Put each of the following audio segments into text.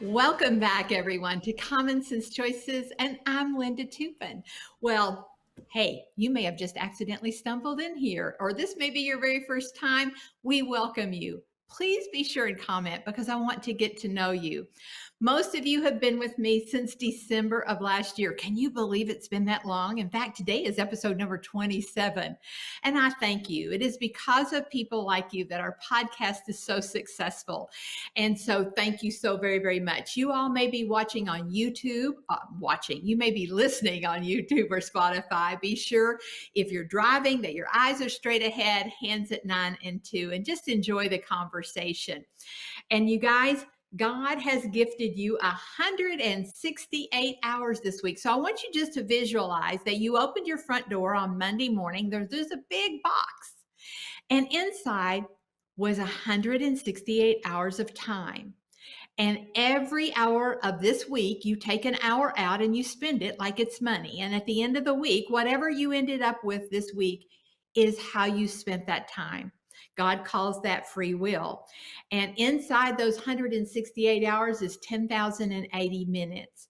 Welcome back, everyone, to Common Sense Choices, and I'm LindaToupin. Well, hey, you may have just accidentally stumbled in here, or this may be your very first time. We welcome you. Please be sure and comment because I want to get to know you. Most of you have been with me since December of last year. Can you believe it's been that long? In fact, today is episode number 27. And I thank you. It is because of people like you that our podcast is so successful. And so thank you so very, very much. You all may be watching on YouTube, you may be listening on YouTube or Spotify. Be sure if you're driving that your eyes are straight ahead, hands at 9 and 2, and just enjoy the conversation. And you guys, God has gifted you 168 hours this week. So I want you just to visualize that you opened your front door on Monday morning. There's a big box, and inside was 168 hours of time. And every hour of this week, you take an hour out and you spend it like it's money. And at the end of the week, whatever you ended up with this week is how you spent that time. God calls that free will. And inside those 168 hours is 10,080 minutes.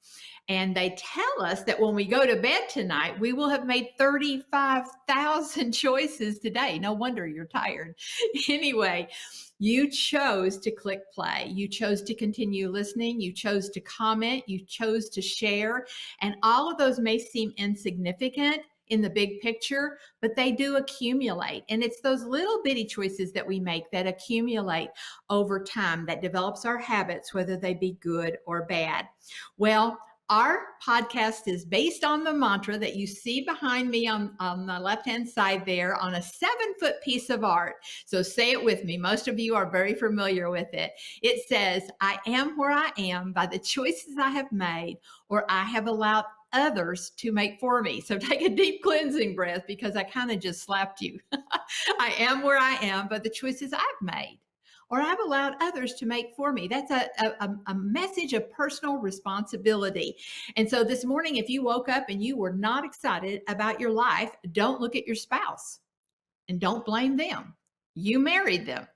And they tell us that when we go to bed tonight, we will have made 35,000 choices today. No wonder you're tired. Anyway, you chose to click play. You chose to continue listening. You chose to comment. You chose to share. And all of those may seem insignificant in the big picture, but they do accumulate. And it's those little bitty choices that we make that accumulate over time that develops our habits, whether they be good or bad. Well, our podcast is based on the mantra that you see behind me on the left-hand side there on a 7-foot piece of art. So say it with me. Most of you are very familiar with it. It says, I am where I am by the choices I have made, or I have allowed others to make for me. So take a deep cleansing breath because I kind of just slapped you. I am where I am by the choices I've made, or I've allowed others to make for me. That's a message of personal responsibility. And so this morning, if you woke up and you were not excited about your life, don't look at your spouse and don't blame them. You married them.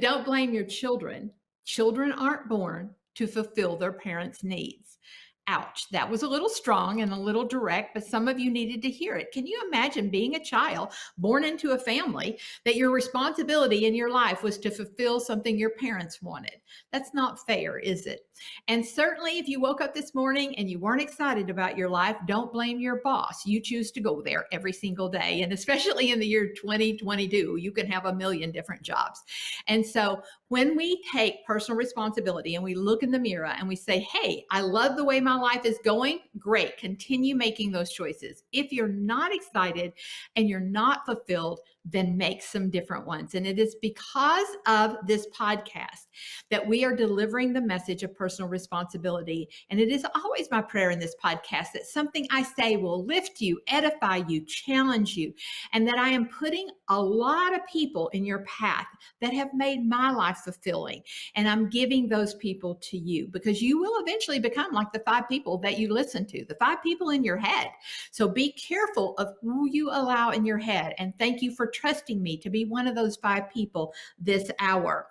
Don't blame your children. Children aren't born to fulfill their parents' needs. Ouch, that was a little strong and a little direct, but some of you needed to hear it. Can you imagine being a child born into a family that your responsibility in your life was to fulfill something your parents wanted? That's not fair, is it? And certainly if you woke up this morning and you weren't excited about your life, don't blame your boss. You choose to go there every single day. And especially in the year 2022, you can have a million different jobs. And so when we take personal responsibility and we look in the mirror and we say, hey, I love the way my life is going, great, continue making those choices. If you're not excited and you're not fulfilled, then make some different ones. And it is because of this podcast that we are delivering the message of personal responsibility. And it is always my prayer in this podcast that something I say will lift you, edify you, challenge you, and that I am putting a lot of people in your path that have made my life fulfilling. And I'm giving those people to you because you will eventually become like the 5 people that you listen to, the 5 people in your head. So be careful of who you allow in your head. And thank you for trusting me to be one of those 5 people this hour.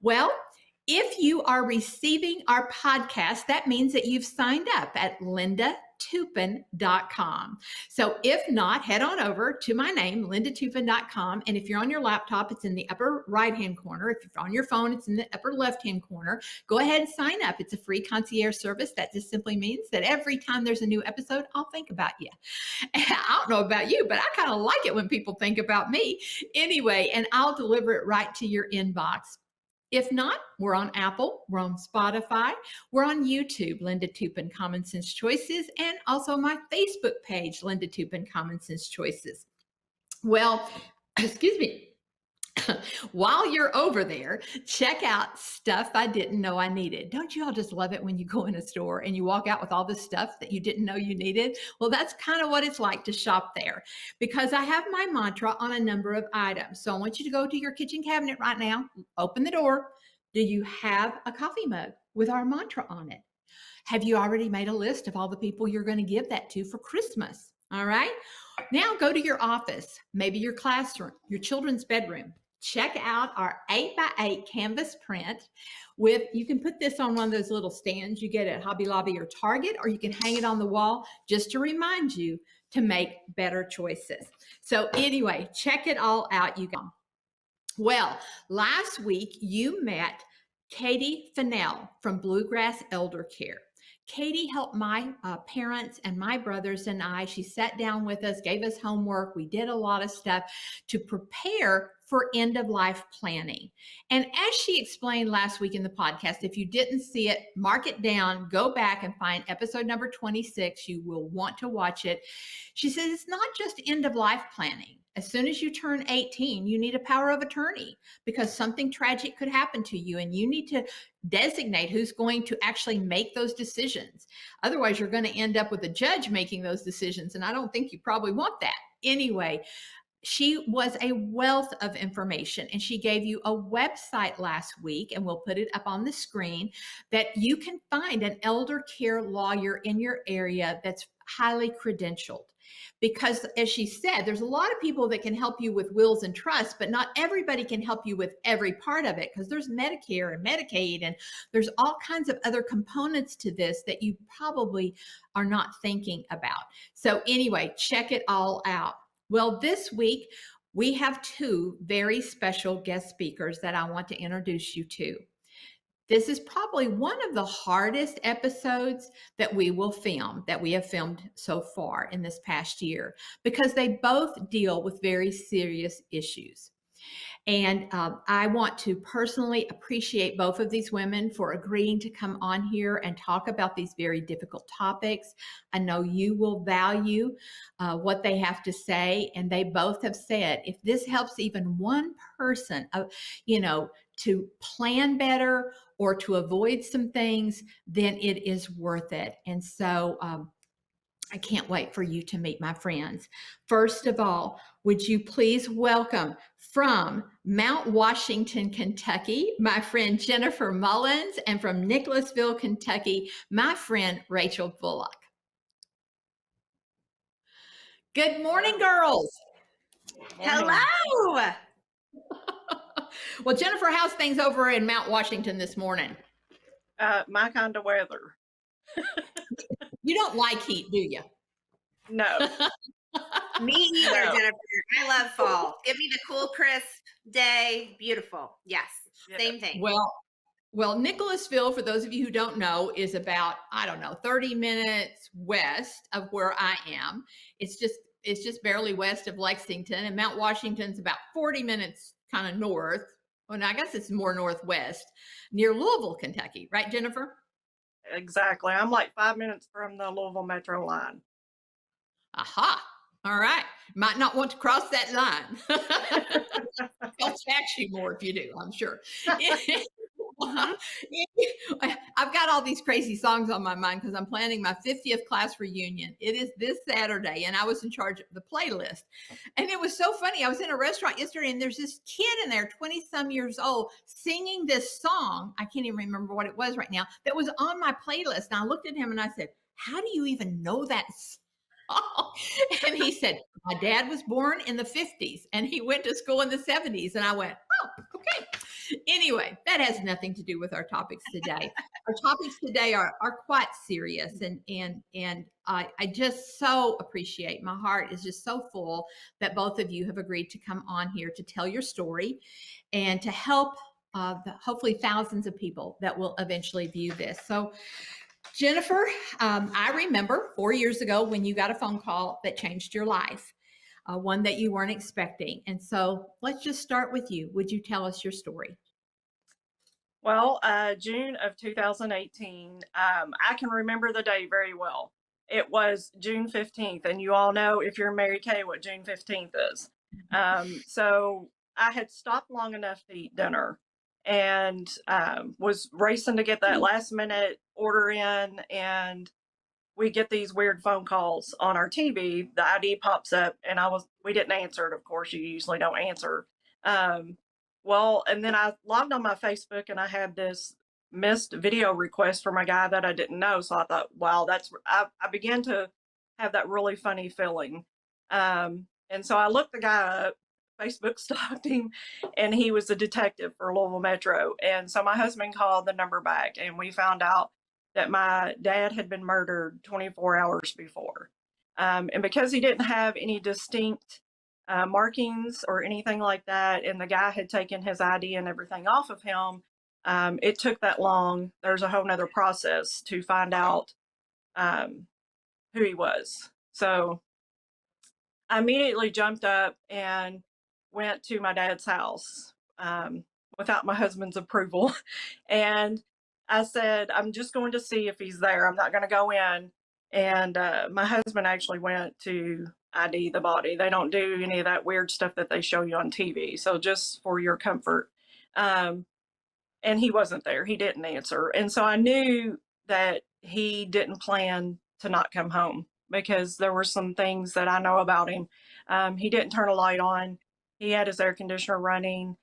Well, if you are receiving our podcast, that means that you've signed up at LindaToupin.com. So if not, head on over to my name, LindaToupin.com. And if you're on your laptop, it's in the upper right-hand corner. If you're on your phone, it's in the upper left-hand corner. Go ahead and sign up. It's a free concierge service. That just simply means that every time there's a new episode, I'll think about you. I don't know about you, but I kind of like it when people think about me. Anyway, and I'll deliver it right to your inbox. If not, we're on Apple, we're on Spotify, we're on YouTube, LindaToupin Common Sense Choices, and also my Facebook page, LindaToupin Common Sense Choices. Well, excuse me. While you're over there, check out stuff I didn't know I needed. Don't you all just love it when you go in a store and you walk out with all the stuff that you didn't know you needed? Well, that's kind of what it's like to shop there because I have my mantra on a number of items. So I want you to go to your kitchen cabinet right now, open the door. Do you have a coffee mug with our mantra on it? Have you already made a list of all the people you're going to give that to for Christmas? All right. Now go to your office, maybe your classroom, your children's bedroom. check out our 8x8 canvas print you can put this on one of those little stands you get at Hobby Lobby or Target, or you can hang it on the wall just to remind you to make better choices. So anyway, check it all out, you guys. Well, last week you met Katie Fennell from Bluegrass Elder Care. Katie helped my parents and my brothers and I. She sat down with us, gave us homework. We did a lot of stuff to prepare for end of life planning. And as she explained last week in the podcast, if you didn't see it, mark it down, go back and find episode number 26. You will want to watch it. She says it's not just end of life planning. As soon as you turn 18, you need a power of attorney because something tragic could happen to you, and you need to designate who's going to actually make those decisions. Otherwise, you're going to end up with a judge making those decisions, and I don't think you probably want that. Anyway, she was a wealth of information, and she gave you a website last week, and we'll put it up on the screen, that you can find an elder care lawyer in your area that's highly credentialed. Because as she said, there's a lot of people that can help you with wills and trusts, but not everybody can help you with every part of it, because there's Medicare and Medicaid, and there's all kinds of other components to this that you probably are not thinking about. So anyway, check it all out. Well, this week we have two very special guest speakers that I want to introduce you to. This is probably one of the hardest episodes that we have filmed so far in this past year, because they both deal with very serious issues. And I want to personally appreciate both of these women for agreeing to come on here and talk about these very difficult topics. I know you will value what they have to say. And they both have said, if this helps even one person, to plan better or to avoid some things, then it is worth it. And so I can't wait for you to meet my friends. First of all, would you please welcome from Mount Washington, Kentucky, my friend Jennifer Mullins, and from Nicholasville, Kentucky, my friend Rachael Bullock. Good morning, girls. Hello. Well, Jennifer, how's things over in Mount Washington this morning? My kind of weather. You don't like heat, do you? No. Me either, Jennifer. I love fall. Give me the cool, crisp day. Beautiful. Yes. Same thing. Well, Nicholasville, for those of you who don't know, is about, 30 minutes west of where I am. It's just barely west of Lexington, and Mount Washington's about 40 minutes kind of north. Well, I guess it's more northwest, near Louisville, Kentucky. Right, Jennifer? Exactly. I'm like 5 minutes from the Louisville Metro line. Aha. All right. Might not want to cross that line. They'll tax you more if you do, I'm sure. I've got all these crazy songs on my mind because I'm planning my 50th class reunion. It is this Saturday, and I was in charge of the playlist. And it was so funny. I was in a restaurant yesterday, and there's this kid in there, 20-some years old, singing this song. I can't even remember what it was right now. That was on my playlist. And I looked at him and I said, "How do you even know that song?" And he said, "My dad was born in the 50s and he went to school in the 70s. And I went, "Oh, okay." Anyway, that has nothing to do with our topics today. Our topics today are quite serious, and I just so appreciate, my heart is just so full that both of you have agreed to come on here to tell your story and to help hopefully thousands of people that will eventually view this. So Jennifer, I remember 4 years ago when you got a phone call that changed your life, one that you weren't expecting. And so let's just start with you. Would you tell us your story? Well, June of 2018, I can remember the day very well. It was June 15th, and you all know, if you're Mary Kay, what June 15th is. So I had stopped long enough to eat dinner and was racing to get that last minute order in, and we get these weird phone calls on our TV. The ID pops up, and we didn't answer it. Of course, you usually don't answer. Well, and then I logged on my Facebook, and I had this missed video request from a guy that I didn't know. So I thought, wow, I began to have that really funny feeling. And so I looked the guy up, Facebook stalked him, and he was a detective for Louisville Metro. And so my husband called the number back, and we found out that my dad had been murdered 24 hours before. And because he didn't have any distinct markings or anything like that, and the guy had taken his ID and everything off of him, it took that long. There's a whole nother process to find out who he was. So I immediately jumped up and went to my dad's house without my husband's approval. And I said, I'm just going to see if he's there. I'm not going to go in. And my husband actually went to ID the body. They don't do any of that weird stuff that they show you on TV. So just for your comfort. And he wasn't there. He didn't answer. And so I knew that he didn't plan to not come home, because there were some things that I know about him. He didn't turn a light on. He had his air conditioner running.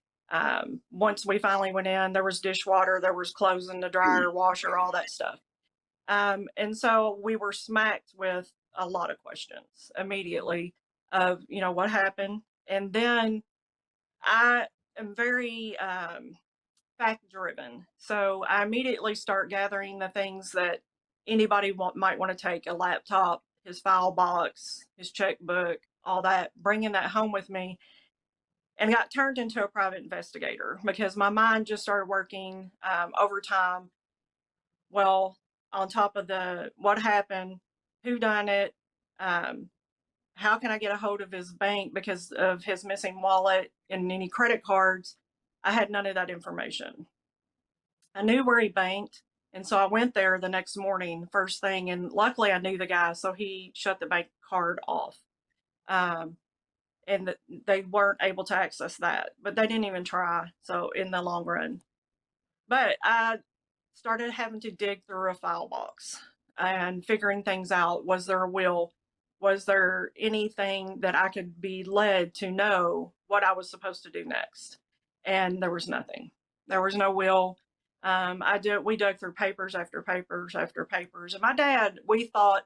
Once we finally went in, there was dishwater, there was clothes in the dryer, washer, all that stuff. And so we were smacked with a lot of questions immediately of, what happened. And then I am very fact driven. So I immediately start gathering the things that anybody might want to take: a laptop, his file box, his checkbook, all that, bringing that home with me, and got turned into a private investigator because my mind just started working overtime. Well, on top of the what happened, who done it, how can I get a hold of his bank because of his missing wallet and any credit cards. I had none of that information. I knew where he banked. And so I went there the next morning, first thing, and luckily I knew the guy, so he shut the bank card off. And they weren't able to access that, but they didn't even try. So in the long run, but I started having to dig through a file box and figuring things out. Was there a will? Was there anything that I could be led to know what I was supposed to do next? And there was nothing. There was no will. We dug through papers after papers after papers. And my dad, we thought,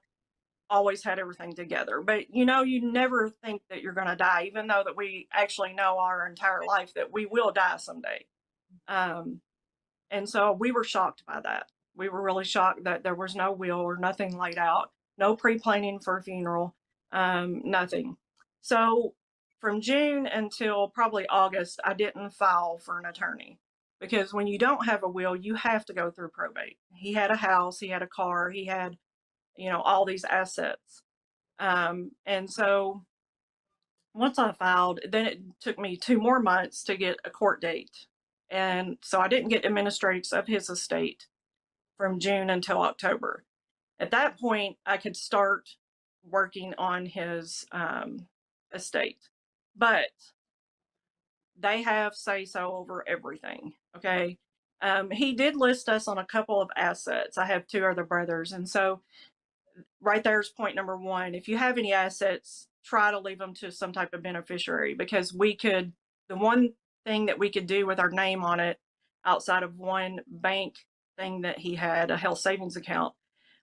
always had everything together. But you never think that you're going to die, even though that we actually know our entire life that we will die someday. And so we were shocked by that. We were really shocked that there was no will or nothing laid out, no pre-planning for a funeral, nothing. So from June until probably August, I didn't file for an attorney, because when you don't have a will, you have to go through probate. He had a house, he had a car, he had, all these assets. And so once I filed, then it took me 2 more months to get a court date. And so I didn't get administratives of his estate from June until October. At that point, I could start working on his estate. But they have say-so over everything, okay? He did list us on a couple of assets. I have 2 other brothers. And so right there's point number 1. If you have any assets, try to leave them to some type of beneficiary, because the one thing that we could do with our name on it, outside of one bank thing that he had, a health savings account,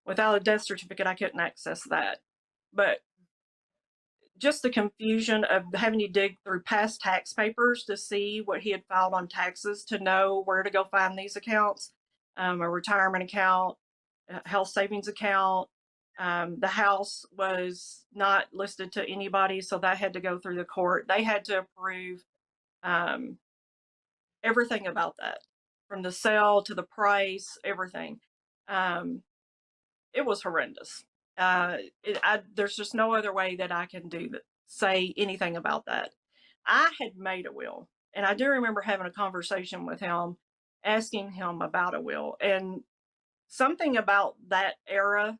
without a death certificate, I couldn't access that. But just the confusion of having to dig through past tax papers to see what he had filed on taxes to know where to go find these accounts, a retirement account, a health savings account. The house was not listed to anybody, so that had to go through the court. They had to approve everything about that, from the sale to the price, everything. It was horrendous. There's just no other way that I can say anything about that. I had made a will, and I do remember having a conversation with him, asking him about a will. And something about that era,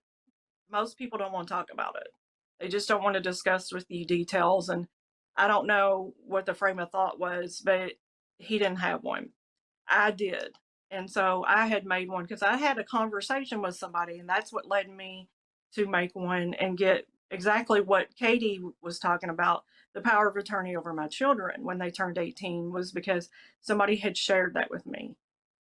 most people don't want to talk about it. They just don't want to discuss with you details. And I don't know what the frame of thought was, but he didn't have one. I did. And so I had made one because I had a conversation with somebody, and that's what led me to make one and get exactly what Katie was talking about, the power of attorney over my children when they turned 18, was because somebody had shared that with me.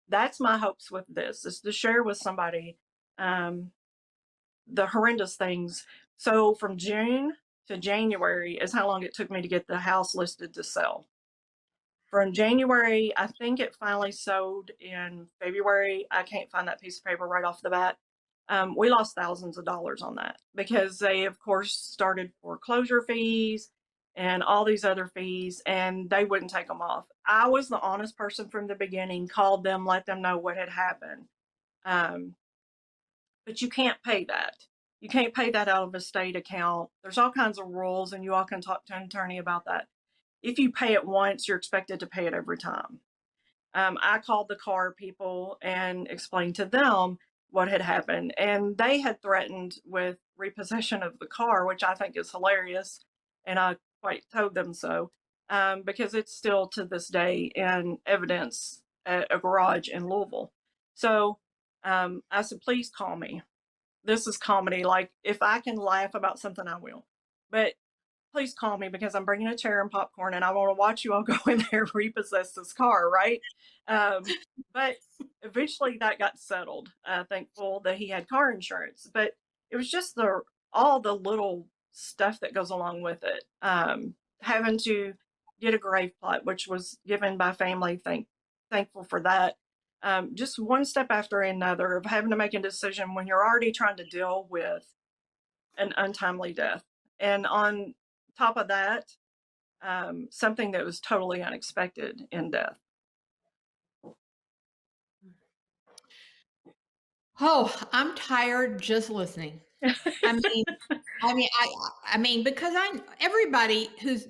That's my hopes with this, is to share with somebody the horrendous things. So from June to January is how long it took me to get the house listed to sell. From January, I think it finally sold in February. I can't find that piece of paper right off the bat. We lost thousands of dollars on that because they, of course, started foreclosure fees and all these other fees, and they wouldn't take them off. I was the honest person from the beginning, called them, let them know what had happened. But you can't pay that. You can't pay that out of a state account. There's all kinds of rules, and you all can talk to an attorney about that. If you pay it once, you're expected to pay it every time. I called the car people and explained to them what had happened, and they had threatened with repossession of the car, which I think is hilarious, and I quite told them so, because it's still to this day in evidence at a garage in Louisville. So I said, please call me. This is comedy. Like, if I can laugh about something, I will. But please call me because I'm bringing a chair and popcorn and I want to watch you all go in there and repossess this car, right? But eventually that got settled. Thankful that he had car insurance, but it was just all the little stuff that goes along with it. Having to get a grave plot, which was given by family. Thankful for that. Just one step after another of having to make a decision when you're already trying to deal with an untimely death. And on top of that, something that was totally unexpected in death. Oh, I'm tired just listening. I mean, because everybody who's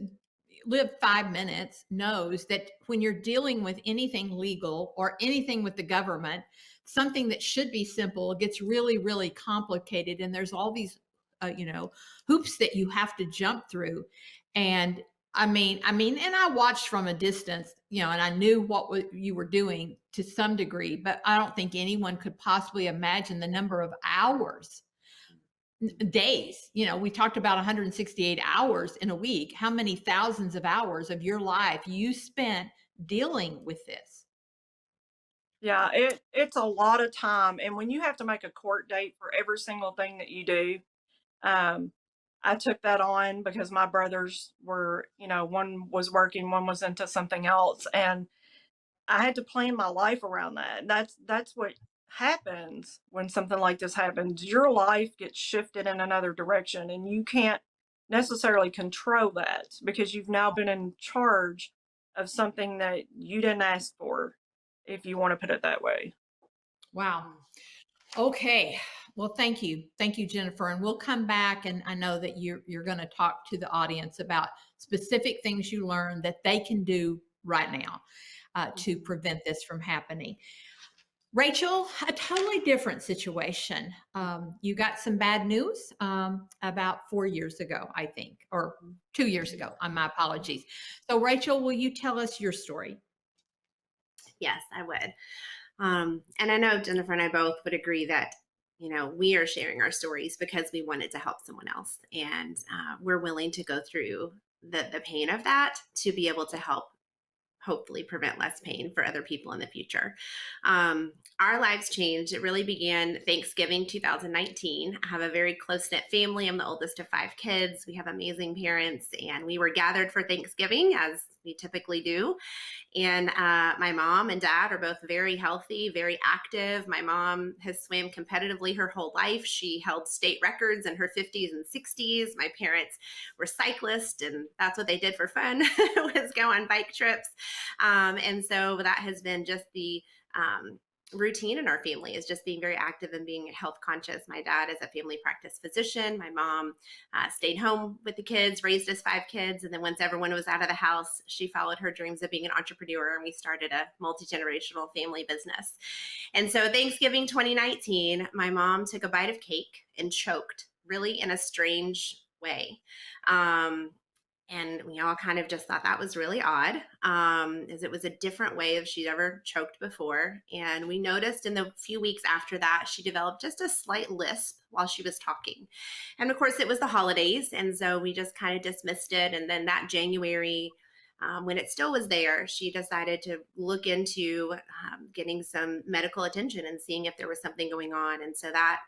lived 5 minutes knows that when you're dealing with anything legal or anything with the government, something that should be simple gets really, really complicated, and there's all these, hoops that you have to jump through. And and I watched from a distance, and I knew what you were doing to some degree, but I don't think anyone could possibly imagine the number of hours, days. We talked about 168 hours in a week. How many thousands of hours of your life you spent dealing with this? Yeah, it's a lot of time. And when you have to make a court date for every single thing that you do, I took that on because my brothers were, one was working, one was into something else, and I had to plan my life around that. That's what happens when something like this happens. Your life gets shifted in another direction, and you can't necessarily control that because you've now been in charge of something that you didn't ask for, if you want to put it that way. Wow. Okay. Well, thank you. Thank you, Jennifer. And we'll come back. And I know that you're going to talk to the audience about specific things you learned that they can do right now to prevent this from happening. Rachael, a totally different situation. You got some bad news about 4 years ago, I think, or 2 years ago. My apologies. So, Rachael, will you tell us your story? Yes, I would. And I know Jennifer and I both would agree that, we are sharing our stories because we wanted to help someone else. And we're willing to go through the pain of that to be able to help hopefully prevent less pain for other people in the future. Our lives changed. It really began Thanksgiving 2019. I have a very close-knit family. I'm the oldest of 5 kids. We have amazing parents, and we were gathered for Thanksgiving, as we typically do. And my mom and dad are both very healthy, very active. My mom has swam competitively her whole life. She held state records in her 50s and 60s. My parents were cyclists, and that's what they did for fun, was go on bike trips. And so that has been just the routine in our family, is just being very active and being health conscious. My dad is a family practice physician. My mom stayed home with the kids, raised us 5 kids. And then once everyone was out of the house, she followed her dreams of being an entrepreneur, and we started a multi-generational family business. And so Thanksgiving 2019, my mom took a bite of cake and choked really in a strange way. And we all kind of just thought that was really odd, as it was a different way of she'd ever choked before. And we noticed in the few weeks after that, she developed just a slight lisp while she was talking. And of course, it was the holidays, and so we just kind of dismissed it. And then that January, when it still was there, she decided to look into getting some medical attention and seeing if there was something going on. And so that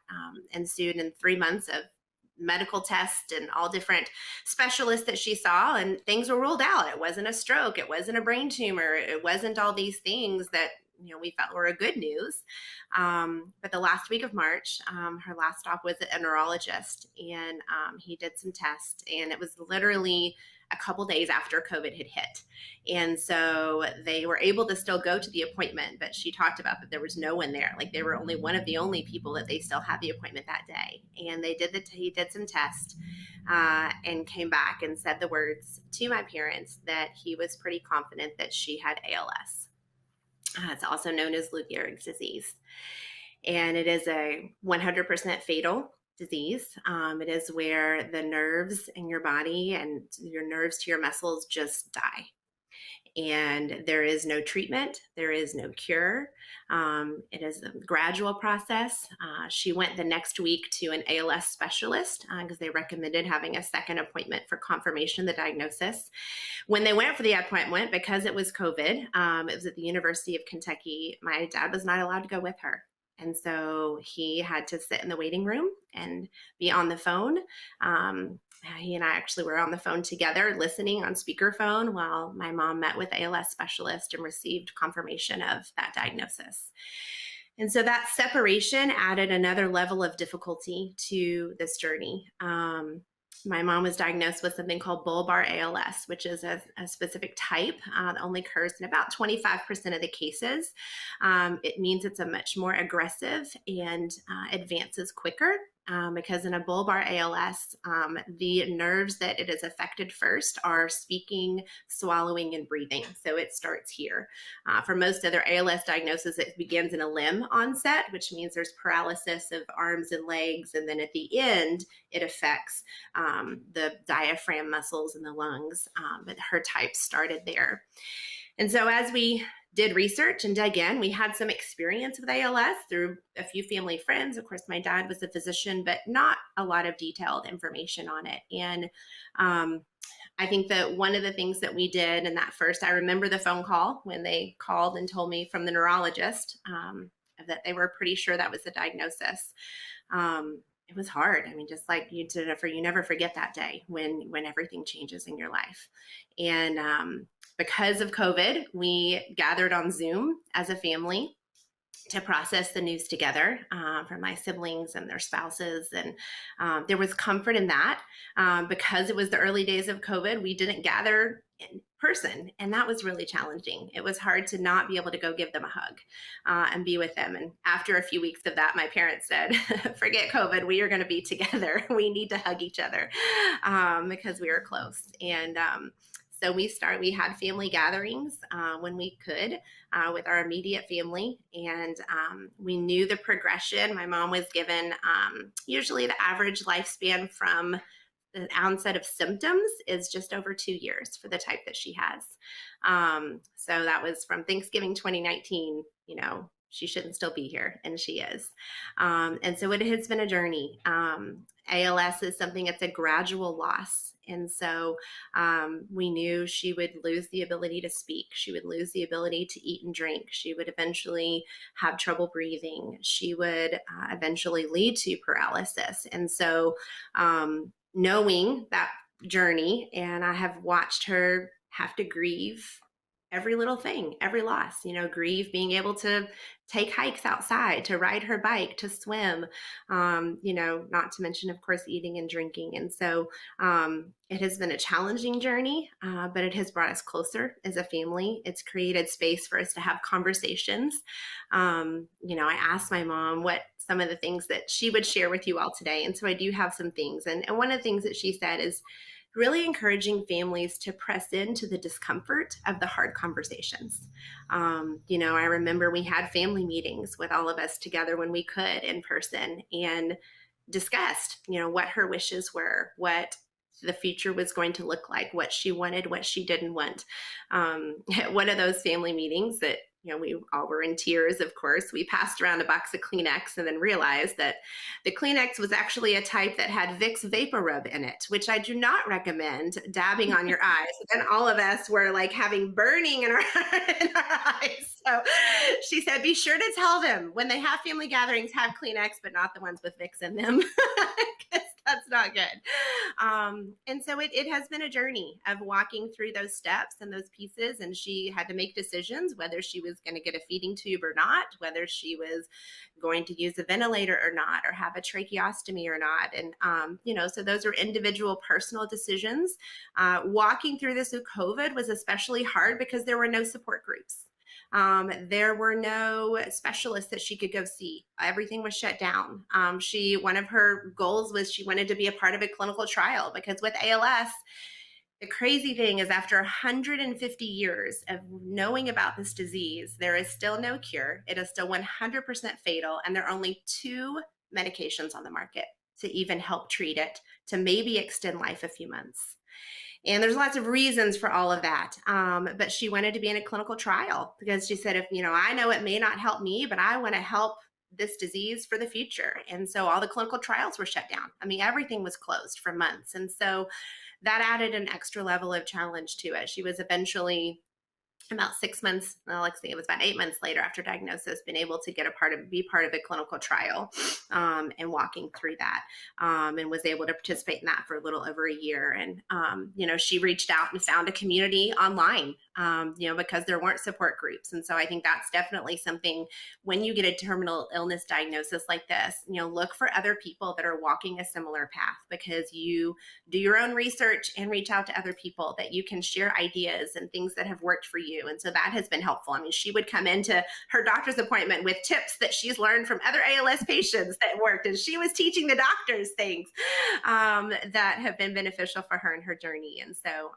ensued in 3 months of medical tests and all different specialists that she saw, and things were ruled out. It wasn't a stroke. It wasn't a brain tumor. It wasn't all these things that we felt were a good news. But the last week of March, her last stop was at a neurologist, and he did some tests, and it was literally a couple days after COVID had hit. And so they were able to still go to the appointment, but she talked about that there was no one there. Like, they were only one of the only people that they still had the appointment that day. And he did some tests and came back and said the words to my parents that he was pretty confident that she had ALS. It's also known as Lou Gehrig's disease. And it is a 100% fatal disease. It is where the nerves in your body and your nerves to your muscles just die. And there is no treatment. There is no cure. It is a gradual process. She went the next week to an ALS specialist because they recommended having a second appointment for confirmation of the diagnosis. When they went for the appointment, because it was COVID, it was at the University of Kentucky, my dad was not allowed to go with her. And so he had to sit in the waiting room and be on the phone. He and I actually were on the phone together, listening on speakerphone while my mom met with ALS specialist and received confirmation of that diagnosis. And so that separation added another level of difficulty to this journey. My mom was diagnosed with something called bulbar ALS, which is a specific type that only occurs in about 25% of the cases. It means it's a much more aggressive and advances quicker. Because in a bulbar ALS, the nerves that it is affected first are speaking, swallowing, and breathing. So it starts here. For most other ALS diagnoses, it begins in a limb onset, which means there's paralysis of arms and legs. And then at the end, it affects the diaphragm muscles in the lungs. But her type started there. And so as we did research and dug in, we had some experience with ALS through a few family friends. Of course, my dad was a physician, but not a lot of detailed information on it. And I think that one of the things that we did in that first, I remember the phone call when they called and told me from the neurologist that they were pretty sure that was the diagnosis. It was hard. I mean, just like you never forget that day when everything changes in your life. And because of COVID, we gathered on Zoom as a family to process the news together from my siblings and their spouses. And there was comfort in that. Because it was the early days of COVID, we didn't gather in person. And that was really challenging. It was hard to not be able to go give them a hug and be with them. And after a few weeks of that, my parents said, forget COVID, we are going to be together. We need to hug each other because we were close. And so we had family gatherings when we could with our immediate family, and we knew the progression. My mom was given usually the average lifespan from the onset of symptoms is just over 2 years for the type that she has. So that was from Thanksgiving 2019, she shouldn't still be here, and she is. And so it has been a journey. ALS is something that's a gradual loss. And so we knew she would lose the ability to speak. She would lose the ability to eat and drink. She would eventually have trouble breathing. She would eventually lead to paralysis. And so knowing that journey, and I have watched her have to grieve every little thing, every loss, grieve being able to take hikes outside, to ride her bike, to swim, not to mention, of course, eating and drinking. And so it has been a challenging journey, but it has brought us closer as a family. It's created space for us to have conversations. I asked my mom what some of the things that she would share with you all today. And so I do have some things. And one of the things that she said is really encouraging families to press into the discomfort of the hard conversations. I remember we had family meetings with all of us together when we could in person and discussed, what her wishes were, what the future was going to look like, what she wanted, what she didn't want. One of those family meetings that we all were in tears, of course. We passed around a box of Kleenex and then realized that the Kleenex was actually a type that had Vicks Vapor Rub in it, which I do not recommend dabbing on your eyes. And all of us were like having burning in our eyes. So she said, be sure to tell them when they have family gatherings, have Kleenex, but not the ones with Vicks in them. That's not good. And so it has been a journey of walking through those steps and those pieces. And she had to make decisions whether she was going to get a feeding tube or not, whether she was going to use a ventilator or not, or have a tracheostomy or not. And, so those are individual personal decisions. Walking through this with COVID was especially hard because there were no support groups. There were no specialists that she could go see. Everything was shut down. One of her goals was she wanted to be a part of a clinical trial, because with ALS, the crazy thing is, after 150 years of knowing about this disease, there is still no cure. It is still 100% fatal, and there are only 2 medications on the market to even help treat it, to maybe extend life a few months. And there's lots of reasons for all of that. But she wanted to be in a clinical trial because she said, I know it may not help me, but I want to help this disease for the future. And so all the clinical trials were shut down. Everything was closed for months. And so that added an extra level of challenge to it. She was eventually, about 6 months, it was about 8 months later after diagnosis, been able to be part of a clinical trial, and walking through that, and was able to participate in that for a little over a year. And, she reached out and found a community online, because there weren't support groups. And so I think that's definitely something, when you get a terminal illness diagnosis like this, look for other people that are walking a similar path, because you do your own research and reach out to other people that you can share ideas and things that have worked for you. And so that has been helpful. She would come into her doctor's appointment with tips that she's learned from other ALS patients that worked. And she was teaching the doctors things that have been beneficial for her in her journey. And so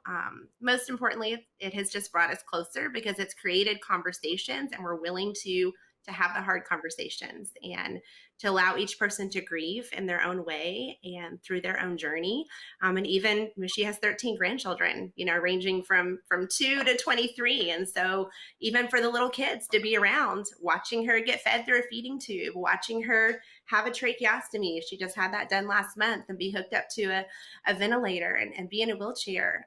most importantly, it has just brought us closer, because it's created conversations, and we're willing to have the hard conversations and to allow each person to grieve in their own way and through their own journey. And even she has 13 grandchildren, ranging from 2 to 23. And so even for the little kids to be around, watching her get fed through a feeding tube, watching her have a tracheostomy, she just had that done last month, and be hooked up to a ventilator and be in a wheelchair.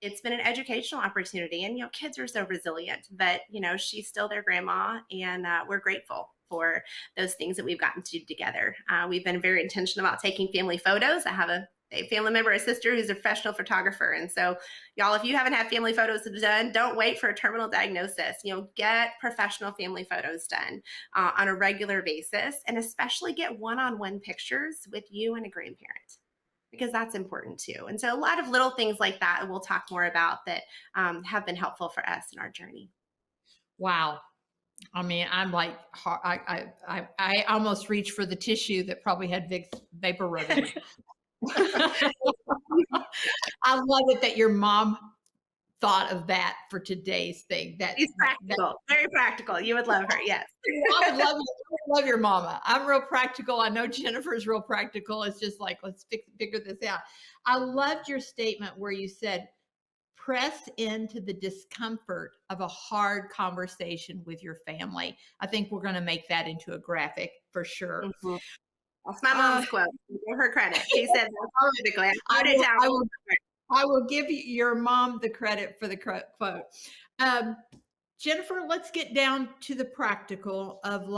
It's been an educational opportunity. And, kids are so resilient, but, she's still their grandma, and we're grateful for those things that we've gotten to do together. We've been very intentional about taking family photos. I have a family member, a sister who's a professional photographer. And so y'all, if you haven't had family photos done, don't wait for a terminal diagnosis. Get professional family photos done on a regular basis, and especially get one-on-one pictures with you and a grandparent, because that's important too. And so a lot of little things like that we'll talk more about that have been helpful for us in our journey. Wow. I'm like, I almost reached for the tissue that probably had vapor rub in it. I love it that your mom thought of that for today's thing. She's practical, very practical. You would love her, yes. I would love your mama. I'm real practical. I know Jennifer's real practical. It's just like, let's figure this out. I loved your statement where you said, press into the discomfort of a hard conversation with your family. I think we're going to make that into a graphic for sure. Mm-hmm. That's my mom's quote. Give her credit. She said that perfectly. I will give your mom the credit for the quote. Jennifer, let's get down to the practical of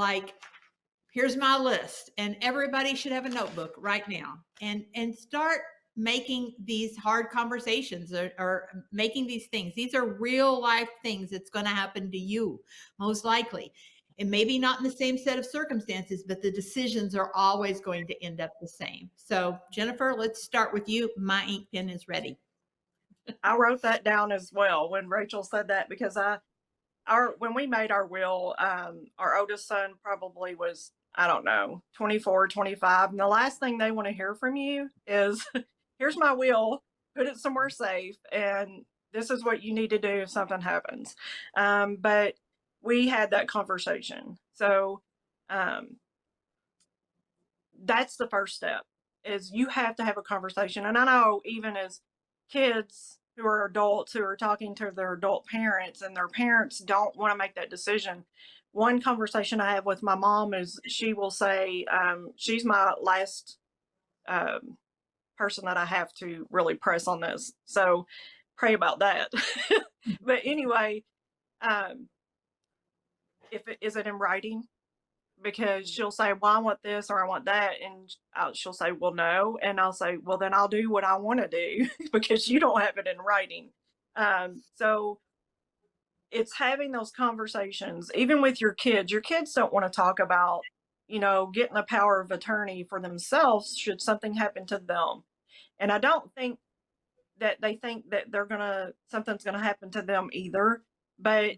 here's my list, and everybody should have a notebook right now and start making these hard conversations or making these things. These are real life things that's going to happen to you, most likely. And maybe not in the same set of circumstances, but the decisions are always going to end up the same. So Jennifer, let's start with you. My ink pen is ready. I wrote that down as well when Rachael said that, because when we made our will, our oldest son probably was, 24, 25. And the last thing they want to hear from you is, here's my will, put it somewhere safe, and this is what you need to do if something happens. But we had that conversation. So that's the first step, is you have to have a conversation. And I know even as kids who are adults who are talking to their adult parents, and their parents don't want to make that decision. One conversation I have with my mom is, she will say, she's my last person that I have to really press on this. So pray about that. But anyway, is it in writing? because she'll say, well, I want this or I want that. And she'll say, well, no. And I'll say, well, then I'll do what I want to do because you don't have it in writing. So it's having those conversations, even with your kids. Your kids don't want to talk about, getting a power of attorney for themselves should something happen to them. And I don't think that they think that something's gonna happen to them either. But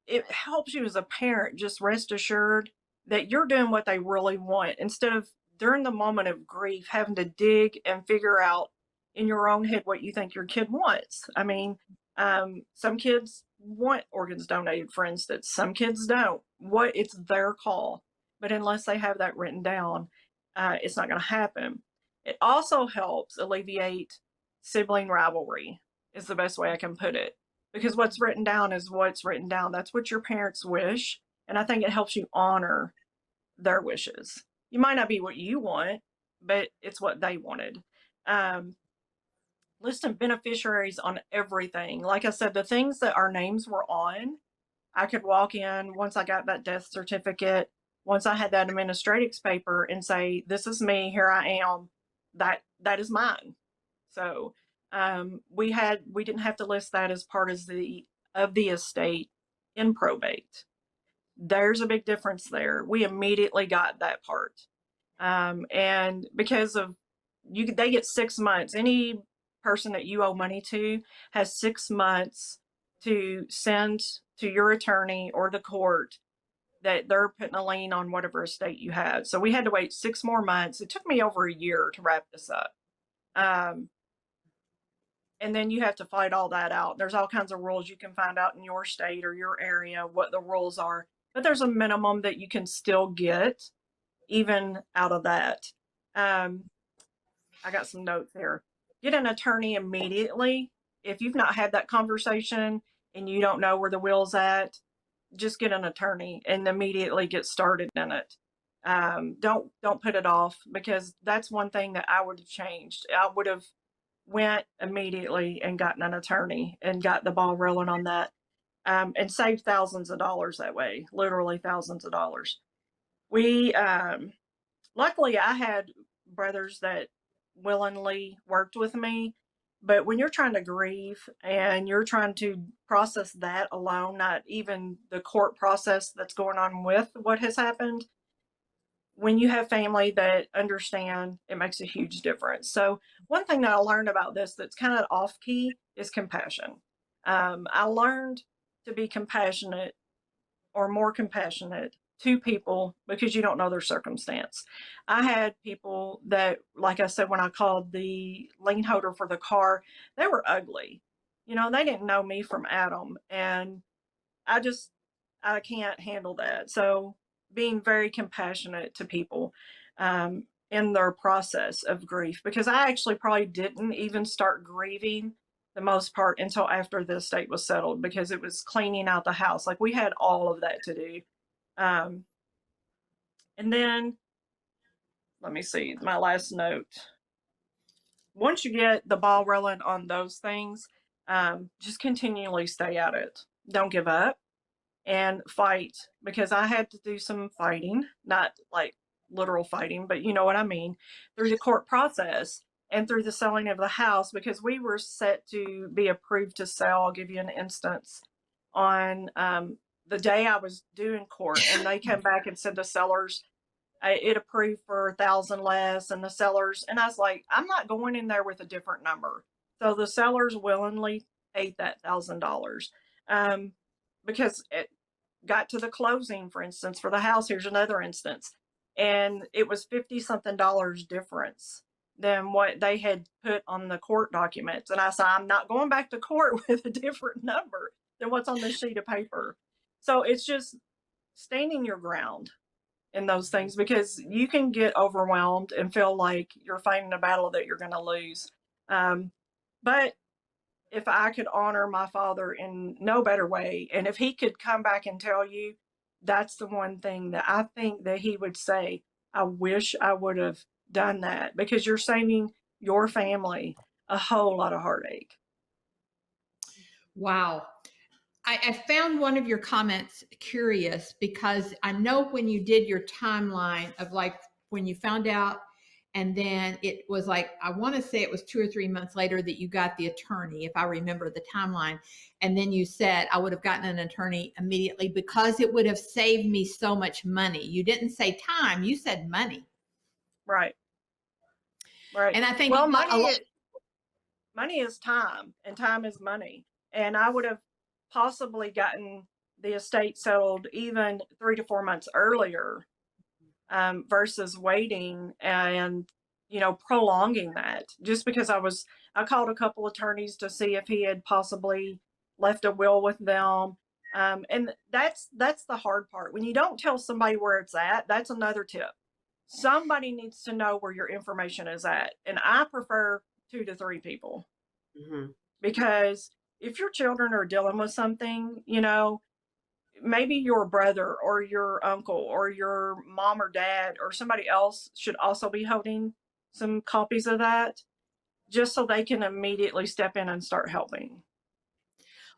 it helps you as a parent, just rest assured that you're doing what they really want instead of during the moment of grief having to dig and figure out in your own head what you think your kid wants. I mean, some kids want organs donated, for instance, some kids don't. It's their call, but unless they have that written down, it's not going to happen. It also helps alleviate sibling rivalry, is the best way I can put it, because what's written down is what's written down. That's what your parents wish. And I think it helps you honor their wishes. You might not be what you want, but it's what they wanted. Listing beneficiaries on everything. Like I said, the things that our names were on, I could walk in once I got that death certificate, once I had that administrative paper and say, this is me, here I am, that is mine. So we didn't have to list that as part of the estate in probate. There's a big difference there. We immediately got that part. And because of they get 6 months. Any person that you owe money to has 6 months to send to your attorney or the court that they're putting a lien on whatever estate you had. So we had to wait 6 more months. It took me over a year to wrap this up. And then you have to fight all that out. There's all kinds of rules you can find out in your state or your area, what the rules are. But there's a minimum that you can still get even out of that. I got some notes here. Get an attorney immediately. If you've not had that conversation and you don't know where the will's at, just get an attorney and immediately get started in it. Don't put it off, because that's one thing that I would have changed. I would have went immediately and gotten an attorney and got the ball rolling on that, and saved thousands of dollars that way, literally thousands of dollars. We, luckily I had brothers that willingly worked with me, but when you're trying to grieve and you're trying to process that alone, not even the court process that's going on with what has happened, when you have family that understand, it makes a huge difference. So one thing that I learned about this that's kind of off key is compassion. I learned to be compassionate, or more compassionate, to people because you don't know their circumstance. I had people that, like I said, when I called the lien holder for the car, they were ugly. They didn't know me from Adam, and I can't handle that. So being very compassionate to people in their process of grief, because I actually probably didn't even start grieving the most part until after the estate was settled, because it was cleaning out the house. Like, we had all of that to do. And then, let me see, my last note. Once you get the ball rolling on those things, just continually stay at it. Don't give up and fight, because I had to do some fighting, not like literal fighting, but you know what I mean, through the court process and through the selling of the house, because we were set to be approved to sell. I'll give you an instance. On the day I was due in court, and they came back and said the sellers, it approved for 1,000 less, and the sellers, and I was like, I'm not going in there with a different number. So the sellers willingly ate that $1,000, because it got to the closing, for instance, for the house. Here's another instance, and it was 50 something dollars difference than what they had put on the court documents. And I said, I'm not going back to court with a different number than what's on this sheet of paper. So it's just standing your ground in those things, because you can get overwhelmed and feel like you're fighting a battle that you're going to lose. But if I could honor my father in no better way, and if he could come back and tell you, that's the one thing that I think that he would say, I wish I would have done that, because you're saving your family a whole lot of heartache. Wow. I found one of your comments curious because I know when you did your timeline of like when you found out, and then it was like, I want to say it was 2 or 3 months later that you got the attorney, if I remember the timeline. And then you said, I would have gotten an attorney immediately because it would have saved me so much money. You didn't say time, you said money. Right. Right. And I think Well, a lot. money is time, and time is money. And I would have possibly gotten the estate settled even 3 to 4 months earlier, versus waiting and, prolonging that, just because I called a couple attorneys to see if he had possibly left a will with them. And that's the hard part. When you don't tell somebody where it's at, that's another tip. Somebody needs to know where your information is at. And I prefer 2 to 3 people, because if your children are dealing with something, maybe your brother or your uncle or your mom or dad or somebody else should also be holding some copies of that, just so they can immediately step in and start helping.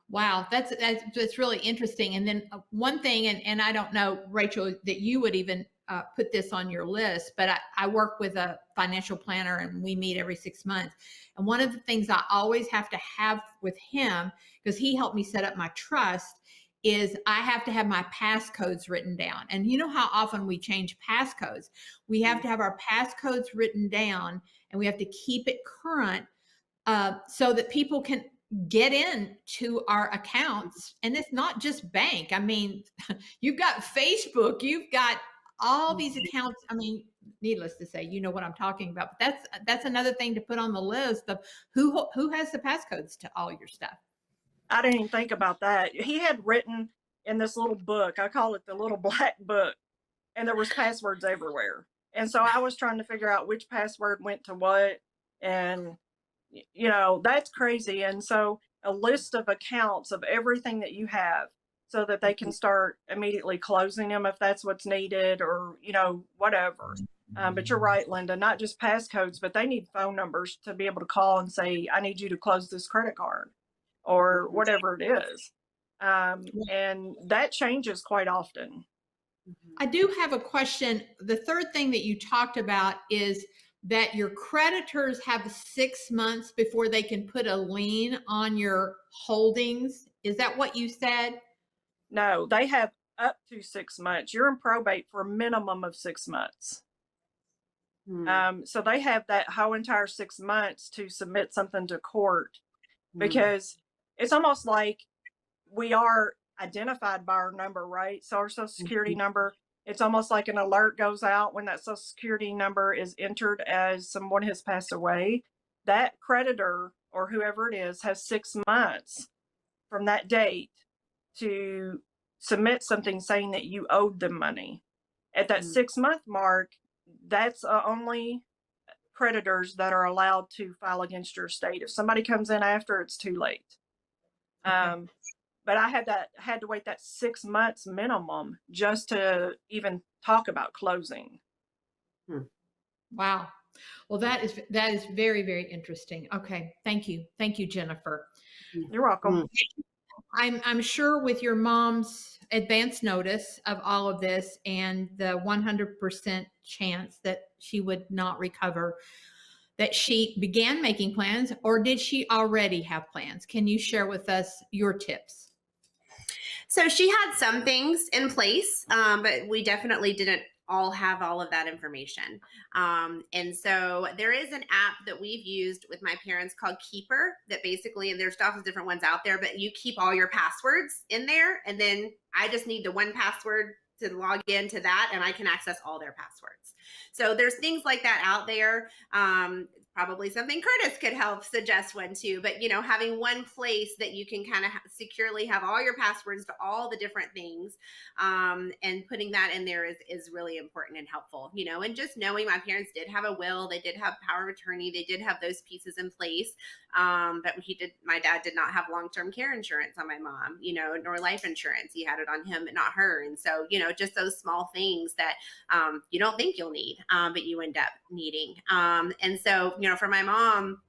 Wow, that's really interesting. And then one thing, and I don't know, Rachael, that you would even put this on your list, but I work with a financial planner and we meet every 6 months. And one of the things I always have to have with him, because he helped me set up my trust, is I have to have my passcodes written down. And you know how often we change passcodes? We have to have our passcodes written down and we have to keep it current so that people can get into our accounts. And it's not just bank. I mean, you've got Facebook, you've got all these accounts. I mean, needless to say, you know what I'm talking about. But that's another thing to put on the list of who has the passcodes to all your stuff. I didn't even think about that. He had written in this little book, I call it the little black book, and there was passwords everywhere. And so I was trying to figure out which password went to what. And, that's crazy. And so a list of accounts of everything that you have, so that they can start immediately closing them if that's what's needed, or, whatever. But you're right, Linda, not just passcodes, but they need phone numbers to be able to call and say, I need you to close this credit card, or whatever it is. And that changes quite often. I do have a question. The third thing that you talked about is that your creditors have 6 months before they can put a lien on your holdings. Is that what you said? No, they have up to 6 months. You're in probate for a minimum of 6 months. So they have that whole entire 6 months to submit something to court, because it's almost like we are identified by our number, right? So our social security number, it's almost like an alert goes out when that social security number is entered as someone has passed away. That creditor or whoever it is has 6 months from that date to submit something saying that you owed them money. At that 6-month mark, that's only creditors that are allowed to file against your estate. If somebody comes in after, it's too late. Okay. But I had to wait that 6 months minimum just to even talk about closing. Wow. Well, that is very, very interesting. Okay. Thank you, Jennifer. You're welcome. I'm sure with your mom's advance notice of all of this and the 100% chance that she would not recover, that she began making plans, or did she already have plans? Can you share with us your tips? So she had some things in place, but we definitely didn't all have all of that information. And so there is an app that we've used with my parents called Keeper, that basically, and there's thousands of different ones out there, but you keep all your passwords in there. And then I just need the one password to log into that, and I can access all their passwords. So there's things like that out there. Probably something Curtis could help suggest one too, but having one place that you can kind of securely have all your passwords to all the different things, and putting that in there is really important and helpful, and just knowing my parents did have a will, they did have power of attorney, they did have those pieces in place. But my dad did not have long-term care insurance on my mom, nor life insurance. He had it on him, but not her. And so, just those small things that, you don't think you'll need, but you end up needing. And so, for my mom,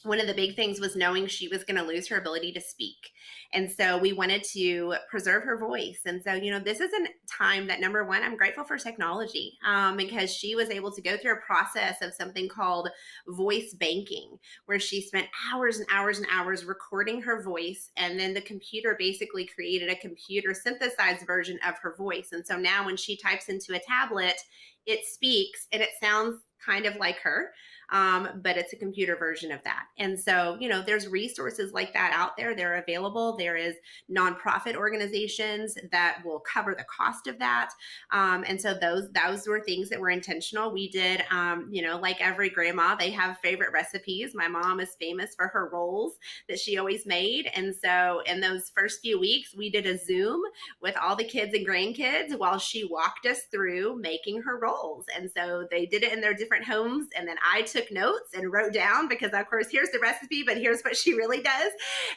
one of the big things was knowing she was going to lose her ability to speak. And so we wanted to preserve her voice. And so, this is a time that, number one, I'm grateful for technology, because she was able to go through a process of something called voice banking, where she spent hours and hours and hours recording her voice. And then the computer basically created a computer synthesized version of her voice. And so now when she types into a tablet, it speaks and it sounds kind of like her, but it's a computer version of that. And so, there's resources like that out there. They're available. There is nonprofit organizations that will cover the cost of that. And so those were things that were intentional. We did, like every grandma, they have favorite recipes. My mom is famous for her rolls that she always made. And so in those first few weeks, we did a Zoom with all the kids and grandkids while she walked us through making her rolls. And so they did it in their different homes. And then I took notes and wrote down, because of course, here's the recipe, but here's what she really does.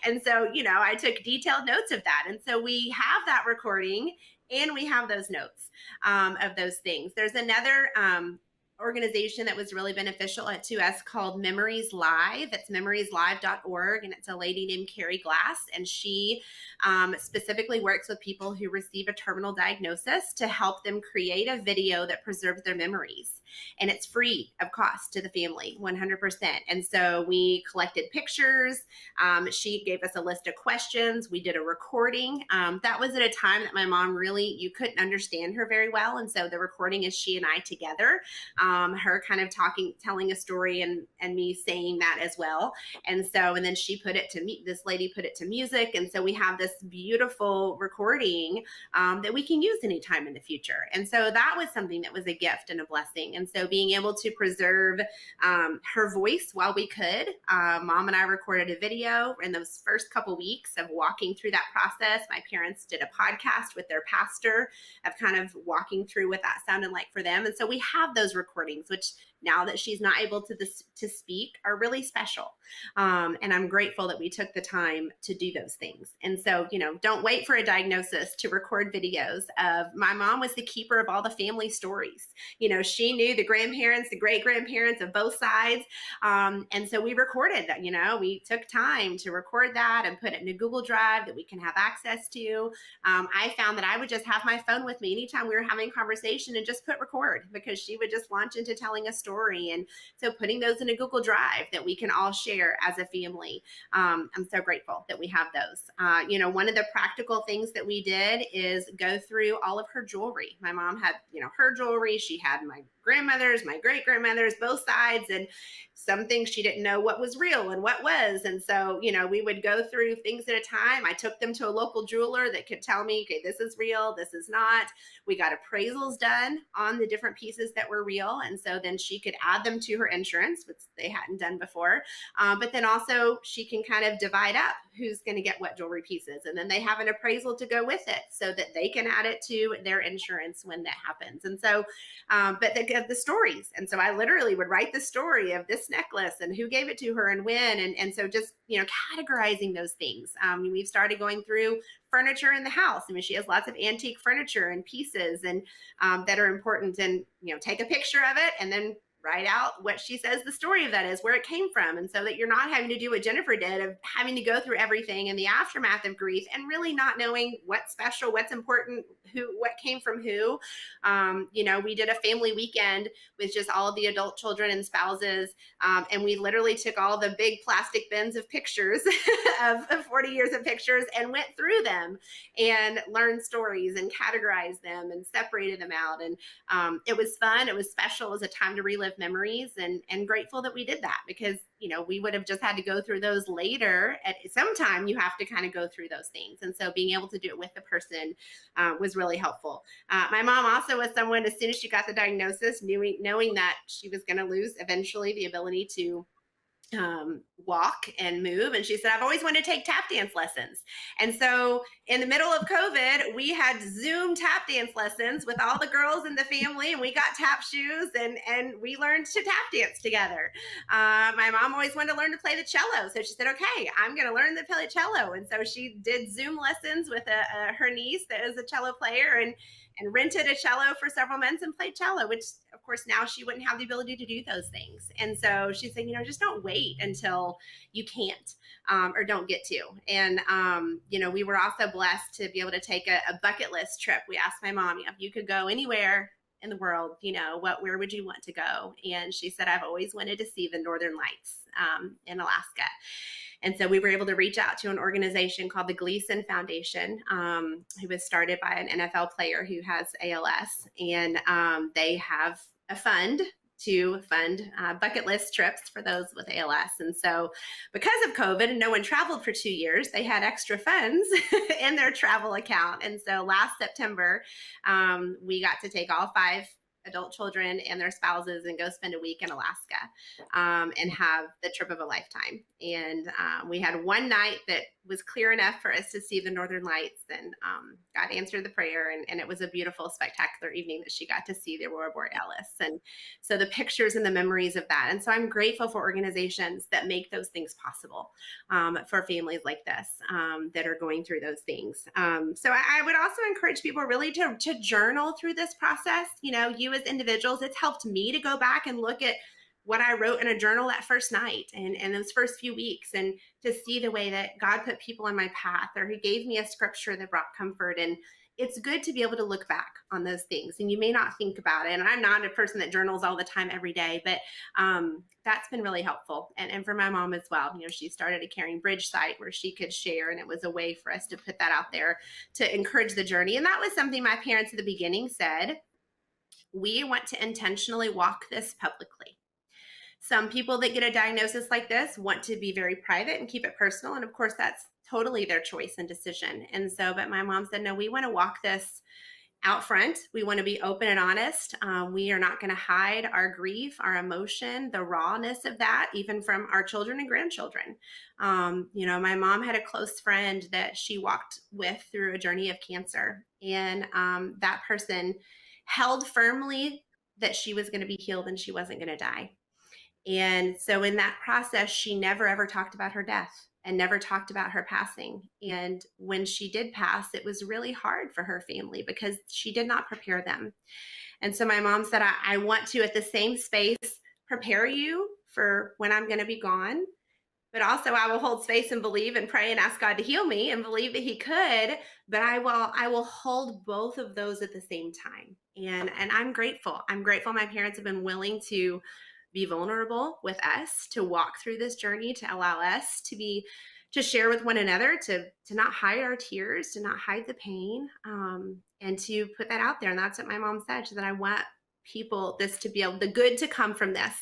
And so, I took detailed notes of that. And so we have that recording and we have those notes of those things. There's another organization that was really beneficial to us called Memories Live. It's memorieslive.org, and it's a lady named Carrie Glass, and she specifically works with people who receive a terminal diagnosis to help them create a video that preserves their memories. And it's free of cost to the family, 100%. And so we collected pictures. She gave us a list of questions. We did a recording. That was at a time that my mom you couldn't understand her very well. And so the recording is she and I together, her kind of telling a story and me saying that as well. And then she put it to me, this lady put it to music. And so we have this beautiful recording that we can use anytime in the future. And so that was something that was a gift and a blessing. And so being able to preserve her voice while we could, Mom and I recorded a video in those first couple weeks of walking through that process. My parents did a podcast with their pastor of kind of walking through what that sounded like for them. And so we have those recordings, which now that she's not able to speak, are really special. And I'm grateful that we took the time to do those things. And so, don't wait for a diagnosis to record videos of. My mom was the keeper of all the family stories. She knew the grandparents, the great grandparents of both sides. And so we recorded that, we took time to record that and put it in a Google Drive that we can have access to. I found that I would just have my phone with me anytime we were having a conversation and just put record, because she would just launch into telling a story. And so putting those in a Google Drive that we can all share as a family. I'm so grateful that we have those. One of the practical things that we did is go through all of her jewelry. My mom had, her jewelry. She had my grandmother's, my great grandmother's, both sides, and some things she didn't know what was real and what was. And so, we would go through things at a time. I took them to a local jeweler that could tell me, okay, this is real, this is not. We got appraisals done on the different pieces that were real. And so then she could add them to her insurance, which they hadn't done before. But then also she can kind of divide up who's going to get what jewelry pieces. And then they have an appraisal to go with it so that they can add it to their insurance when that happens. And so, but the stories. And so I literally would write the story of this necklace and who gave it to her and when. And so just, categorizing those things. We've started going through furniture in the house. She has lots of antique furniture and pieces and that are important, and, take a picture of it and then write out what she says the story of that is, where it came from. And so that you're not having to do what Jennifer did of having to go through everything in the aftermath of grief and really not knowing what's special, what's important, what came from who. We did a family weekend with just all of the adult children and spouses. And we literally took all the big plastic bins of pictures of 40 years of pictures and went through them and learned stories and categorized them and separated them out. And it was fun. It was special. It was a time to relive memories, and grateful that we did that, because we would have just had to go through those later. At some time you have to kind of go through those things, and so being able to do it with the person was really helpful. My mom also was someone, as soon as she got the diagnosis, knowing that she was going to lose eventually the ability to walk and move. And she said, I've always wanted to take tap dance lessons. And so in the middle of COVID, we had Zoom tap dance lessons with all the girls in the family, and we got tap shoes and we learned to tap dance together. My mom always wanted to learn to play the cello. So she said, okay, I'm going to learn to play cello. And so she did Zoom lessons with her niece that is a cello player, and rented a cello for several months and played cello, which of course, now she wouldn't have the ability to do those things. And so she said, just don't wait until you can't or don't get to. And, we were also blessed to be able to take a bucket list trip. We asked my mom, if you could go anywhere in the world, where would you want to go? And she said, I've always wanted to see the Northern Lights in Alaska. And so we were able to reach out to an organization called the Gleason Foundation, who was started by an NFL player who has ALS. And they have a fund to fund bucket list trips for those with ALS. And so because of COVID and no one traveled for 2 years, they had extra funds in their travel account. And so last September, we got to take all 5 adult children and their spouses and go spend a week in Alaska and have the trip of a lifetime. And we had one night that was clear enough for us to see the Northern Lights, and God answered the prayer. And it was a beautiful, spectacular evening that she got to see the Aurora Borealis. And so the pictures and the memories of that. And so I'm grateful for organizations that make those things possible for families like this that are going through those things. So I would also encourage people really to journal through this process. You as individuals, it's helped me to go back and look at what I wrote in a journal that first night and those first few weeks, and to see the way that God put people in my path, or He gave me a scripture that brought comfort. And it's good to be able to look back on those things. And you may not think about it. And I'm not a person that journals all the time every day, but that's been really helpful. And for my mom as well. She started a Caring Bridge site where she could share, and it was a way for us to put that out there to encourage the journey. And that was something my parents at the beginning said, we want to intentionally walk this publicly. Some people that get a diagnosis like this want to be very private and keep it personal. And of course, that's totally their choice and decision. And so, but my mom said, no, we want to walk this out front. We want to be open and honest. We are not going to hide our grief, our emotion, the rawness of that, even from our children and grandchildren. My mom had a close friend that she walked with through a journey of cancer. And that person held firmly that she was going to be healed and she wasn't going to die. And so in that process, she never ever talked about her death and never talked about her passing. And when she did pass, it was really hard for her family because she did not prepare them. And so my mom said, I want to, at the same space, prepare you for when I'm going to be gone. But also I will hold space and believe and pray and ask God to heal me and believe that He could. But I will hold both of those at the same time. And I'm grateful. I'm grateful my parents have been willing to be vulnerable with us, to walk through this journey, to allow us to share with one another, to not hide our tears, to not hide the pain, and to put that out there. And that's what my mom said. She said, I want people, this to be able, the good to come from this,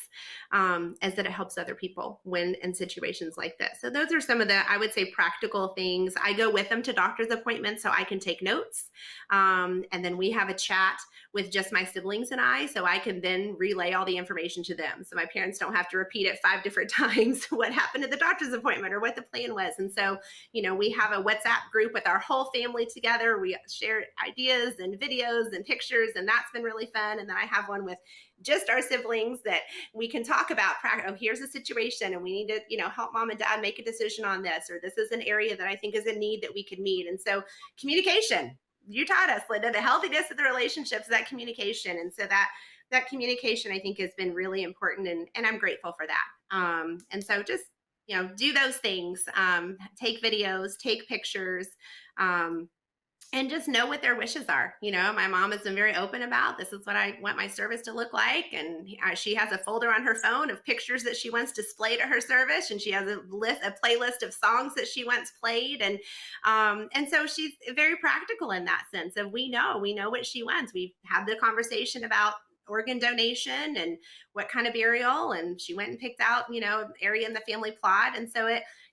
as that it helps other people when in situations like this. So those are some of the, I would say, practical things. I go with them to doctor's appointments so I can take notes. And then we have a chat with just my siblings and I, so I can then relay all the information to them. So my parents don't have to repeat it 5 different times what happened at the doctor's appointment or what the plan was. And so, we have a WhatsApp group with our whole family together. We share ideas and videos and pictures, and that's been really fun. And then I have one with just our siblings that we can talk about, here's a situation and we need to, help mom and dad make a decision on this, or this is an area that I think is a need that we could meet. And so communication, you taught us, Linda, the healthiness of the relationships, that communication. And so that communication, I think, has been really important. And I'm grateful for that. And so just, do those things, take videos, take pictures, and just know what their wishes are. My mom has been very open about, this is what I want my service to look like. And she has a folder on her phone of pictures that she wants displayed at her service. And she has a playlist of songs that she wants played. And so she's very practical in that sense of we know what she wants. We've had the conversation about organ donation and what kind of burial. And she went and picked out, area in the family plot. And so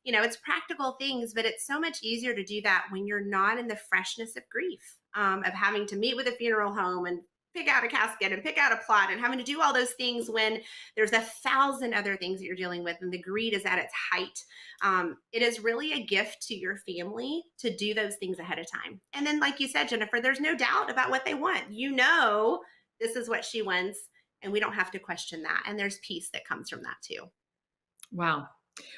it's practical things, but it's so much easier to do that when you're not in the freshness of grief, of having to meet with a funeral home and pick out a casket and pick out a plot and having to do all those things when there's 1,000 other things that you're dealing with and the greed is at its height. It is really a gift to your family to do those things ahead of time. And then, like you said, Jennifer, there's no doubt about what they want. This is what she wants, and we don't have to question that. And there's peace that comes from that too. Wow.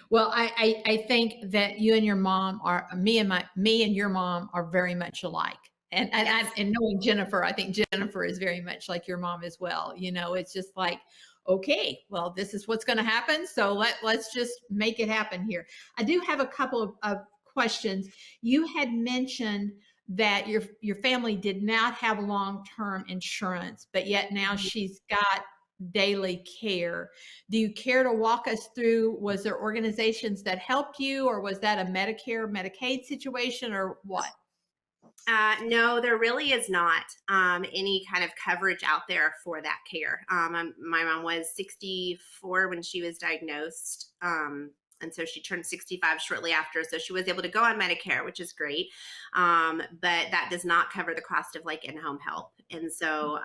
Well, I think that you and your mom me and your mom are very much alike. And knowing Jennifer, I think Jennifer is very much like your mom as well. It's just like, okay, well, this is what's going to happen. So let's just make it happen here. I do have a couple of questions. You had mentioned that your family did not have long-term insurance, but yet now she's got daily care. Do you care to walk us through, was there organizations that helped you, or was that a Medicare, Medicaid situation, or what? No, there really is not any kind of coverage out there for that care. My mom was 64 when she was diagnosed. And so she turned 65 shortly after. So she was able to go on Medicare, which is great. But that does not cover the cost of like in-home help. And so,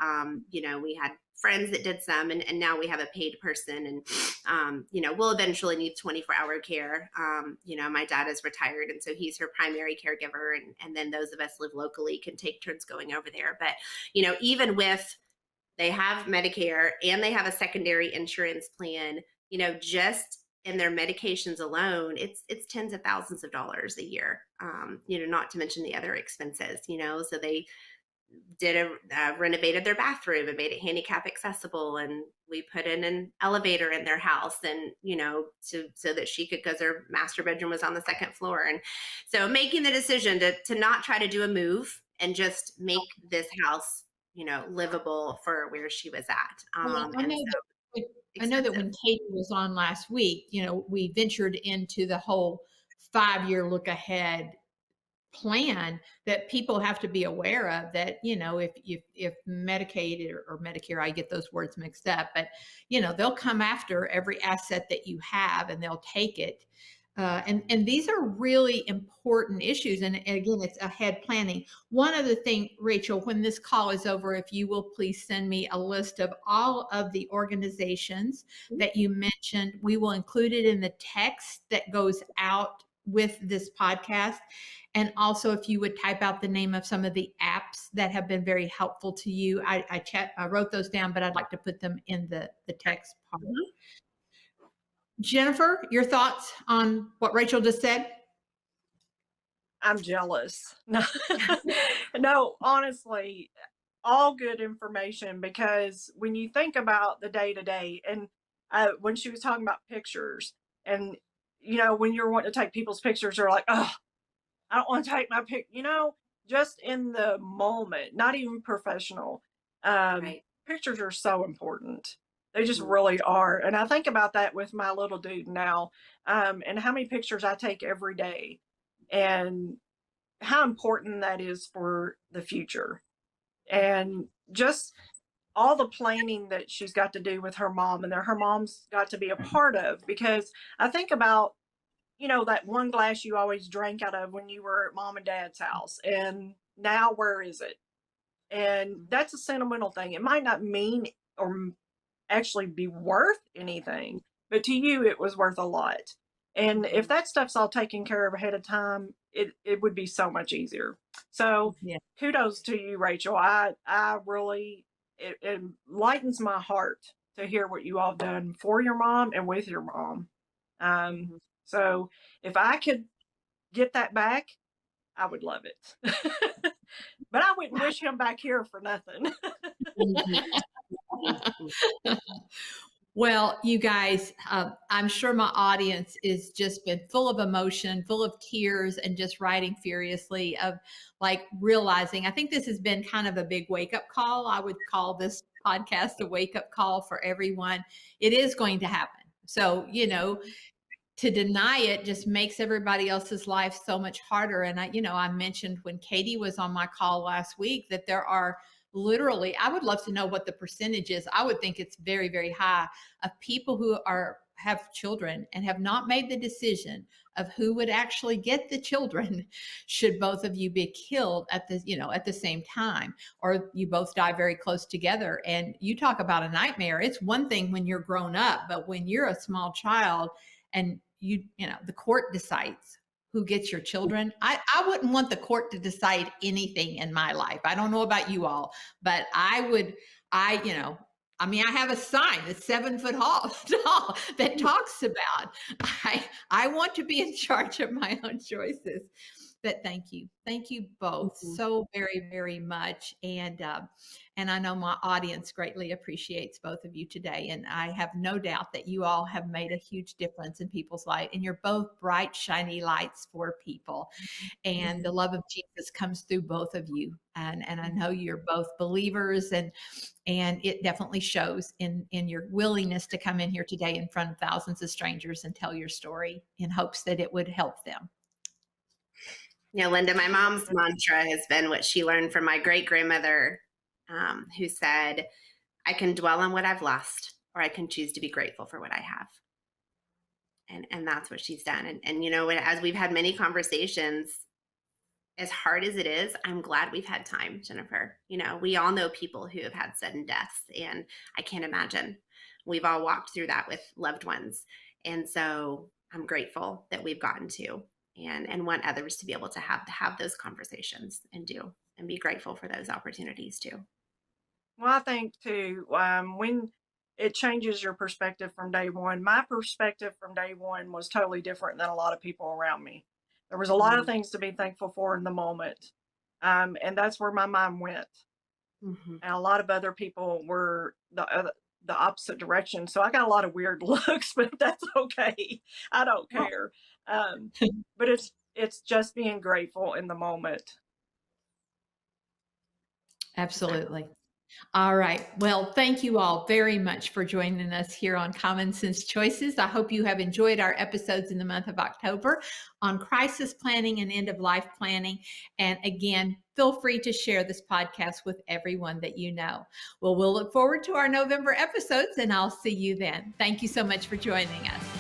we had friends that did some, and now we have a paid person, and we'll eventually need 24-hour care. My dad is retired, and so he's her primary caregiver, and then those of us live locally can take turns going over there. But even with, they have Medicare and they have a secondary insurance plan, just in their medications alone, it's tens of thousands of dollars a year, not to mention the other expenses. So they renovated their bathroom and made it handicap accessible, and we put in an elevator in their house, and so that she could, because her master bedroom was on the second floor. And so making the decision to not try to do a move and just make this house livable for where she was at. Well, I know that when Katie was on last week, we ventured into the whole 5-year look ahead plan that people have to be aware of, that if Medicaid or Medicare, I get those words mixed up, but they'll come after every asset that you have and they'll take it. And these are really important issues. And again, it's ahead planning. One other thing, Rachael, when this call is over, if you will please send me a list of all of the organizations that you mentioned, we will include it in the text that goes out with this podcast. And also, if you would type out the name of some of the apps that have been very helpful to you. I wrote those down, but I'd like to put them in the text part. Jennifer, your thoughts on what Rachael just said? I'm jealous. No, honestly, all good information, because when you think about the day to day, and when she was talking about pictures, and when you're wanting to take people's pictures, you're like, oh, I don't want to take my pic, just in the moment, not even professional. Right. Pictures are so important. They just really are. And I think about that with my little dude now, and how many pictures I take every day, and how important that is for the future. And just all the planning that she's got to do with her mom, and that her mom's got to be a part of, because I think about, that one glass you always drank out of when you were at mom and dad's house, and now where is it? And that's a sentimental thing. It might not mean or actually be worth anything, but to you, it was worth a lot. And if that stuff's all taken care of ahead of time, it would be so much easier. So kudos to you, Rachael. I really, it lightens my heart to hear what you all have done for your mom and with your mom. So if I could get that back, I would love it. But I wouldn't wish him back here for nothing. Well, you guys, I'm sure my audience is just been full of emotion, full of tears, and just writing furiously of like realizing. I think this has been kind of a big wake up call. I would call this podcast a wake up call for everyone. It is going to happen. So, to deny it just makes everybody else's life so much harder. And I mentioned when Katie was on my call last week that there are literally, I would love to know what the percentage is. I would think it's very, very high, of people who have children and have not made the decision of who would actually get the children should both of you be killed at the same time, or you both die very close together. And you talk about a nightmare. It's one thing when you're grown up, but when you're a small child and the court decides who gets your children. I wouldn't want the court to decide anything in my life. I don't know about you all, but I have a sign that's 7 foot tall that talks about, I want to be in charge of my own choices. but thank you. Thank you both Mhm. so very, very much. And I know my audience greatly appreciates both of you today. And I have no doubt that you all have made a huge difference in people's life. And you're both bright, shiny lights for people. And the love of Jesus comes through both of you. And I know you're both believers, and it definitely shows in your willingness to come in here today in front of thousands of strangers and tell your story in hopes that it would help them. Linda, my mom's mantra has been what she learned from my great grandmother, who said, I can dwell on what I've lost, or I can choose to be grateful for what I have. And that's what she's done. And as we've had many conversations, as hard as it is, I'm glad we've had time, Jennifer. We all know people who have had sudden deaths, and I can't imagine. We've all walked through that with loved ones. And so I'm grateful that we've gotten to and want others to be able to have those conversations and be grateful for those opportunities too. Well, I think too, when it changes your perspective from day one, my perspective from day one was totally different than a lot of people around me. There was a lot of things to be thankful for in the moment. And that's where my mind went. Mm-hmm. And a lot of other people were the opposite direction. So I got a lot of weird looks, but that's okay. I don't care. But it's just being grateful in the moment. Absolutely. All right. Well, thank you all very much for joining us here on Common Sense Choices. I hope you have enjoyed our episodes in the month of October on crisis planning and end of life planning. And again, feel free to share this podcast with everyone that you know. Well, we'll look forward to our November episodes, and I'll see you then. Thank you so much for joining us.